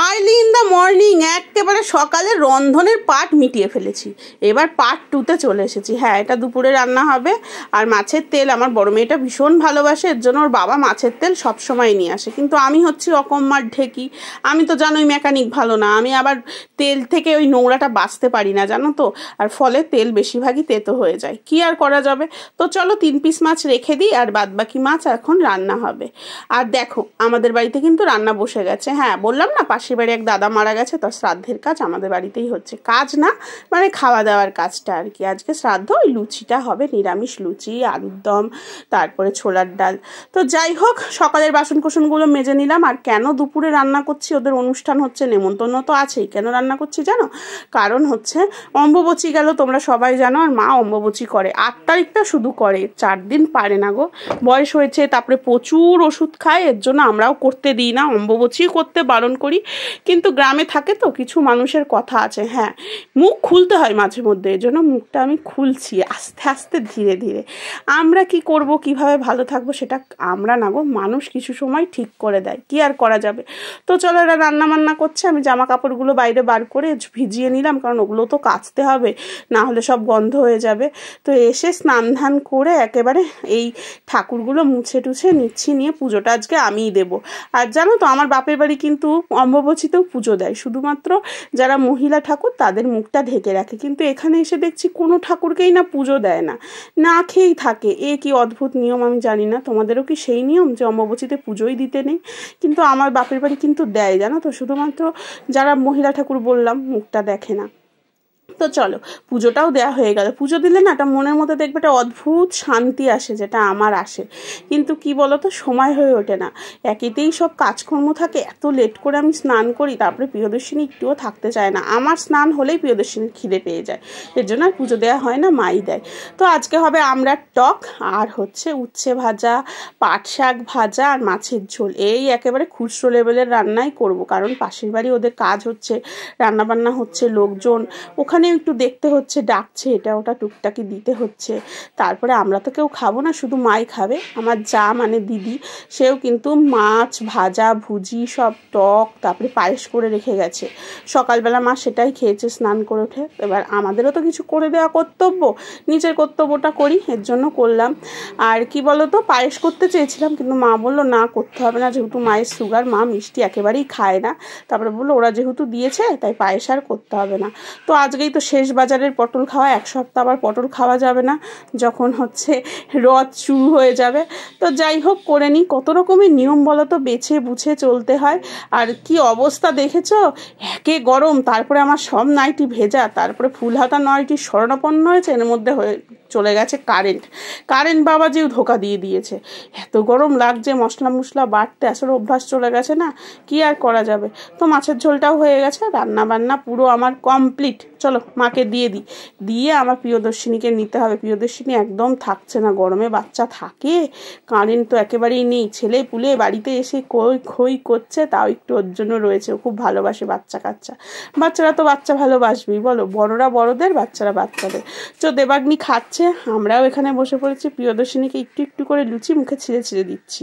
Early in the morning একেবারে সকালে রন্ধনের part মিটিয়ে ফেলেছি। এবার পার্ট 2তে চলে এসেছি। হ্যাঁ, এটা দুপুরে রান্না হবে। আর মাছের তেল আমার বড় মেয়েটা ভীষণ ভালোবাসে, এর জন্য ওর বাবা মাছের তেল সবসময় নিয়ে আসে। কিন্তু আমি হচ্ছি অকম্মার ঢেকি। আমি তো জানোই মেকানিক ভালো না, আমি আবার তেল থেকে ওই নোংরাটা বাঁচতে পারি না, জানো তো। আর ফলে তেল বেশিরভাগই তেতো হয়ে যায়, কি আর করা যাবে। তো চলো 3 পিস মাছ রেখে দিই, আর বাদবাকি মাছ এখন রান্না হবে। আর দেখো আমাদের বাড়িতে কিন্তু রান্না বসে গেছে। হ্যাঁ, বললাম না পাশের বাড়ি এক দাদা মারা গেছে, তো শ্রাদ্ধের কাজ আমাদের বাড়িতেই হচ্ছে। কাজ না মানে খাওয়া দাওয়ার কাজটা আর কি। আজকে শ্রাদ্ধ, ওই লুচিটা হবে, নিরামিষ লুচি, আলুর দম, তারপরে ছোলার ডাল। তো যাই হোক, সকালের বাসন কোসনগুলো মেজে নিলাম। আর কেন দুপুরে রান্না করছি, ওদের অনুষ্ঠান হচ্ছে, নেমন্তন্ন তো আছেই। কেন রান্না করছি জানো? কারণ হচ্ছে অম্বুবচী গেল, তোমরা সবাই জানো। আর মা অম্বুবচী করে 8 তারিখটা শুধু করে, 4 দিন পারে না গো, বয়স হয়েছে। তারপরে প্রচুর ওষুধ খায়, এর জন্য আমরাও করতে দিই না, অম্বুবচী করতে বারণ করি। কিন্তু গ্রামে থাকে তো, কিছু মানুষের কথা আছে। হ্যাঁ, মুখ খুলতে হয় মাঝে মধ্যে, এই জন্য মুখটা আমি খুলছি আস্তে আস্তে ধীরে ধীরে। আমরা কি করব, কিভাবে ভালো থাকবো, সেটা আমরা না গো, মানুষ কিছু সময় ঠিক করে দেয়, কি আর করা যাবে। তো চলো, এরা রান্না বান্না করছে, আমি জামা কাপড়গুলো বাইরে বার করে ভিজিয়ে নিলাম, কারণ ওগুলো তো কাচতে হবে, না হলে সব গন্ধ হয়ে যাবে। তো এসে স্নান ধান করে একেবারে এই ঠাকুরগুলো মুছে টুছে নিচ্ছি, নিয়ে পুজোটা আজকে আমিই দেবো। আর জানো তো, আমার বাপের বাড়ি কিন্তু অম্বুবচীতেও পুজো দেয়, শুধুমাত্র যারা মহিলা ঠাকুর তাদের মুখটা ঢেকে রাখে। কিন্তু এখানে এসে দেখছি কোনো ঠাকুরকেই না পুজো দেয় না, না খেয়েই থাকে। এ কি অদ্ভুত নিয়ম, আমি জানি না। তোমাদেরও কি সেই নিয়ম যে অম্বুবচীতে পুজোই দিতে নেই? কিন্তু আমার বাপের বাড়ি কিন্তু দেয়, জানো তো, শুধুমাত্র যারা মহিলা ঠাকুর বললাম মুখটা দেখে না। তো চলো, পুজোটাও দেওয়া হয়ে গেল। পুজো দিলে না একটা মনের মধ্যে দেখবে একটা অদ্ভুত শান্তি আসে, যেটা আমার আসে। কিন্তু কি বলো তো, সময় হয়ে ওঠে না, একেতেই সব কাজকর্ম থাকে। এত লেট করে আমি স্নান করি, তারপরে প্রিয়দর্শিনী একটুও থাকতে চায় না। আমার স্নান হলেই প্রিয়দর্শিনীর খিদে পেয়ে যায়, এর জন্য আর পুজো দেওয়া হয় না, মাই দেয়। তো আজকে হবে আমড়ার টক, আর হচ্ছে উচ্ছে ভাজা, পাট শাক ভাজা, আর মাছের ঝোল। এই একেবারে খুচরো লেভেলের রান্নাই করব, কারণ পাশের বাড়ি ওদের কাজ হচ্ছে, রান্নাবান্না হচ্ছে, লোকজন ওখানে একটু দেখতে হচ্ছে, ডাকছে, এটা ওটা টুকটাকি দিতে হচ্ছে। তারপরে আমরা তো কেউ খাবো না, শুধু মাই খাবে। আমার যা মানে দিদি, সেও কিন্তু মাছ ভাজা ভুজি সব, টক, তারপরে পায়েস করে রেখে গেছে। সকালবেলা মা সেটাই খেয়েছে স্নান করে উঠে। এবার আমাদেরও তো কিছু করে দেওয়া কর্তব্য, নিজের কর্তব্যটা করি, এর জন্য করলাম। আর কি বলো তো, পায়েস করতে চেয়েছিলাম, কিন্তু মা বললো না, করতে হবে না, যেহেতু মায়ের সুগার, মা মিষ্টি একেবারেই খায় না। তারপরে বললো ওরা যেহেতু দিয়েছে তাই পায়েস আর করতে হবে না। তো আজকেই তো শেষ বাজারের পটল খাওয়া, 1 সপ্তাহ আবার পটল খাওয়া যাবে না, যখন হচ্ছে রথ শুরু হয়ে যাবে। তো যাই হোক, করে নিই। কত রকমের নিয়ম বলো তো, বেছে বুঝে চলতে হয়। আর কি অবস্থা দেখেছো, একে গরম, তারপরে আমার সব নাইটি ভেজা, তারপরে ফুল হাতা নাইটি শরণাপন্ন হয়েছে, এর মধ্যে হয়ে চলে গেছে কারেন্ট বাবা যেও ধোকা দিয়ে দিয়েছে। এত গরম লাগছে, মশলা মশলা বাটতে আসলে অভ্যাস চলে গেছে না, কি আর করা যাবে। তো মাছের ঝোলটাও হয়ে গেছে, রান্না বান্না পুরো আমার কমপ্লিট। চলো মাকে দিয়ে আমার প্রিয়দর্শিনীকে নিতে হবে। প্রিয়দর্শিনী একদম থাকছে না গরমে, বাচ্চা থাকে, কারেন্ট তো একেবারেই নেই, ছেলে পুলে বাড়িতে এসে খই করছে, তাও একটু ওর জন্য রয়েছে। ও খুব ভালোবাসে বাচ্চা কাচ্চা, বাচ্চারা তো বাচ্চা ভালোবাসবেই বলো, বড়রা বড়দের, বাচ্চারা বাচ্চাদের। তো দেবাগ্নি খাচ্ছে, আমরাও এখানে বসে পড়েছি। প্রিয়দর্শিনীকে একটু একটু করে লুচি মুখে ছিঁড়ে ছিঁড়ে দিচ্ছি।